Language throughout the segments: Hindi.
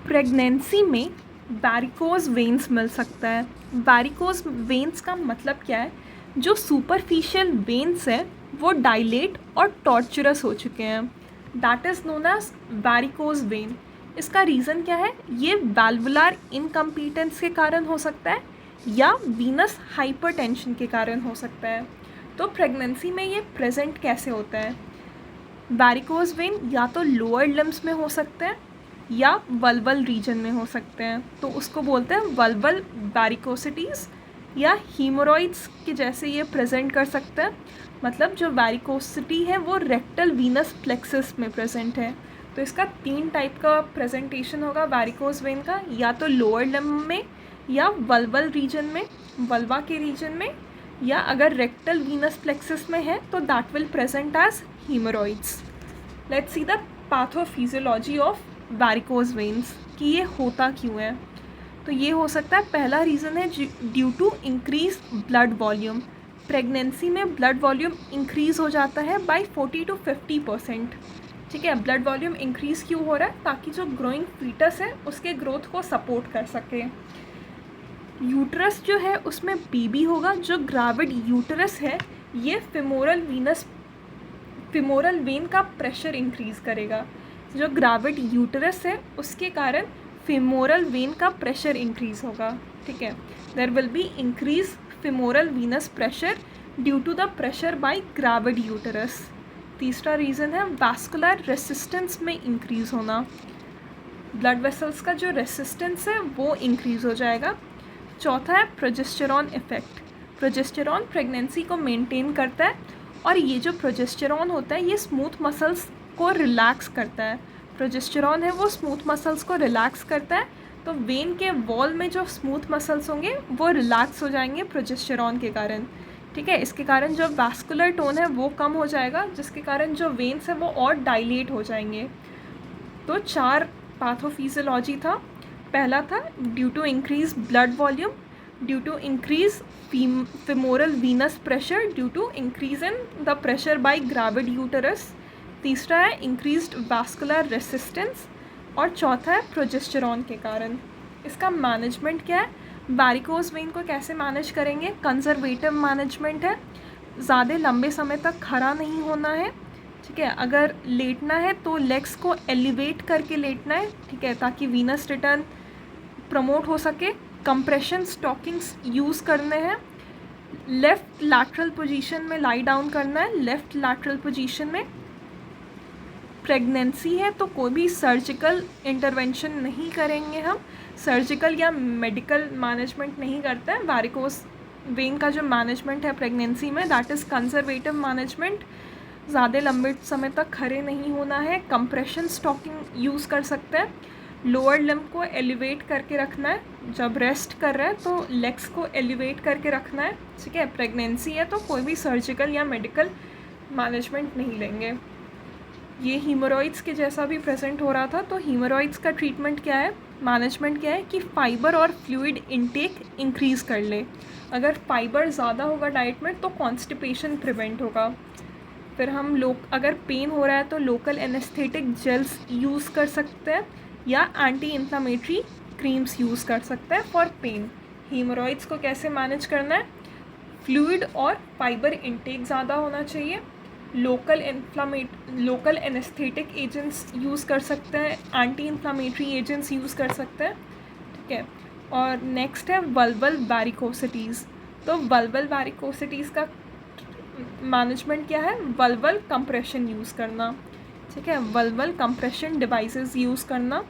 प्रेगनेंसी में वैरिकोज वेन्स मिल सकता है। वैरिकोज वेन्स का मतलब क्या है? जो सुपरफिशियल वेन्स है वो डायलेट और टॉर्चरस हो चुके हैं, that is known as varicose vein. इसका रीज़न क्या है? ये वैल्वुलर इनकम्पिटेंस के कारण हो सकता है या वीनस हाइपरटेंशन के कारण हो सकता है। तो प्रेगनेंसी में ये प्रेजेंट कैसे होता है? वैरिकोज वेन या तो लोअर लिम्स में हो सकते हैं या वल्वल रीजन में हो सकते हैं, तो उसको बोलते हैं वल्वल वैरिकोसिटीज़ या हीमोरॉइड्स के जैसे ये प्रेजेंट कर सकते हैं। मतलब जो वैरिकोसिटी है वो रेक्टल वीनस प्लेक्सस में प्रेजेंट है। तो इसका 3 टाइप का प्रेजेंटेशन होगा वैरिकोज वेन का, या तो लोअर लिम्ब में या वल्वल रीजन में, वल्वा के रीजन में, या अगर रेक्टल वीनस प्लेक्सस में है तो that will present as haemorrhoids. Let's see the pathophysiology of varicose veins कि ये होता क्यों है। तो ये हो सकता है, पहला रीज़न है due to increase blood volume. Pregnancy में ब्लड वॉल्यूम इंक्रीज़ हो जाता है बाय 40 to 50%। ठीक है, ब्लड वॉल्यूम इंक्रीज़ क्यों हो रहा है? ताकि जो ग्रोइंग फीटस है उसके ग्रोथ को सपोर्ट कर सके। यूटरस जो है उसमें बेबी होगा। जो ग्रेविड यूटरस है ये फिमोरल वेन का प्रेशर इंक्रीज़ करेगा। जो ग्रेविड यूटरस है उसके कारण फिमोरल वेन का प्रेशर इंक्रीज़ होगा। ठीक है, there will be increase femoral venous pressure due to the pressure by gravid uterus. तीसरा रीज़न है वैस्कुलर रेसिस्टेंस में इंक्रीज़ होना। ब्लड वेसल्स का जो रेसिस्टेंस है वो इंक्रीज़ हो जाएगा। चौथा है प्रोजेस्टेरॉन इफेक्ट। प्रोजेस्टेरॉन प्रेगनेंसी को मेंटेन करता है और ये जो प्रोजेस्टेरॉन होता है ये स्मूथ मसल्स को रिलैक्स करता है। प्रोजेस्टेरॉन है वो स्मूथ मसल्स को रिलैक्स करता है, तो वेन के वॉल में जो स्मूथ मसल्स होंगे वो रिलैक्स हो जाएंगे प्रोजेस्टेरॉन के कारण। ठीक है, इसके कारण जो वैस्कुलर टोन है वो कम हो जाएगा, जिसके कारण जो वेन्स है वो और डायलेट हो जाएंगे। तो 4 पैथोफिजियोलॉजी था। पहला था due to increase blood volume, due to increase femoral venous pressure due to increase in the pressure by gravid uterus। तीसरा है increased vascular resistance और चौथा है प्रोजेस्टेरॉन के कारण। इसका मैनेजमेंट क्या है? वैरिकोज वेन को कैसे मैनेज करेंगे? कंजर्वेटिव मैनेजमेंट है। ज़्यादा लंबे समय तक खड़ा नहीं होना है। ठीक है, अगर लेटना है तो लेग्स को एलिवेट करके लेटना है। ठीक है, ताकि वीनस रिटर्न प्रमोट हो सके। कंप्रेशन स्टॉकिंग्स यूज़ करने हैं। लेफ़्ट लैटरल पोजीशन में लाई डाउन करना है, लेफ़्ट लैटरल पोजीशन में। प्रेगनेंसी है तो कोई भी सर्जिकल इंटरवेंशन नहीं करेंगे हम, सर्जिकल या मेडिकल मैनेजमेंट नहीं करते हैं। वैरिकोज वेन का जो मैनेजमेंट है प्रेगनेंसी में दैट इज़ कंजर्वेटिव मैनेजमेंट। ज़्यादा लंबे समय तक खड़े नहीं होना है। कंप्रेशन स्टॉकिंग यूज़ कर सकते हैं। लोअर लिम्ब को एलिवेट करके रखना है। जब रेस्ट कर रहे हैं तो लेग्स को एलिवेट करके रखना है। ठीक है, प्रेगनेंसी है तो कोई भी सर्जिकल या मेडिकल मैनेजमेंट नहीं लेंगे। ये हीमोरॉइड्स के जैसा भी प्रेजेंट हो रहा था, तो हीमोरॉइड्स का ट्रीटमेंट क्या है, मैनेजमेंट क्या है कि फ़ाइबर और फ्लूइड इनटेक इंक्रीज़ कर ले। अगर फाइबर ज़्यादा होगा डाइट में तो कॉन्स्टिपेशन प्रिवेंट होगा। फिर हम अगर पेन हो रहा है तो लोकल एनेस्थेटिक जेल्स यूज़ कर सकते हैं या एंटी इन्फ्लामेटरी क्रीम्स यूज़ कर सकते हैं फॉर पेन। हीमोरॉइड्स को कैसे मैनेज करना है? फ्लूइड और फाइबर इंटेक ज़्यादा होना चाहिए। लोकल एनेस्थेटिक एजेंट्स यूज़ कर सकते हैं, एंटी इन्फ्लामेटरी एजेंट्स यूज़ कर सकते हैं। ठीक है, और नेक्स्ट है वल्वल वैरिकोसिटीज़। तो वल्वल वैरिकोसिटीज़ का मैनेजमेंट क्या है? वल्वल कंप्रेशन यूज़ करना। ठीक है, वल्वल कंप्रेशन डिवाइसेस यूज़ करना।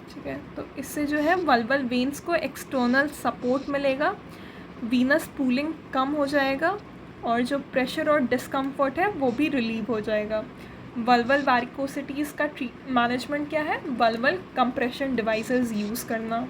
ठीक है, तो इससे जो है वल्वल वेन्स को एक्सटर्नल सपोर्ट मिलेगा, वीनस पूलिंग कम हो जाएगा और जो प्रेशर और डिस्कम्फर्ट है वो भी रिलीव हो जाएगा। वल्वल वैरिकोसिटीज़ का मैनेजमेंट क्या है? वल्वल कंप्रेशन डिवाइसेस यूज़ करना।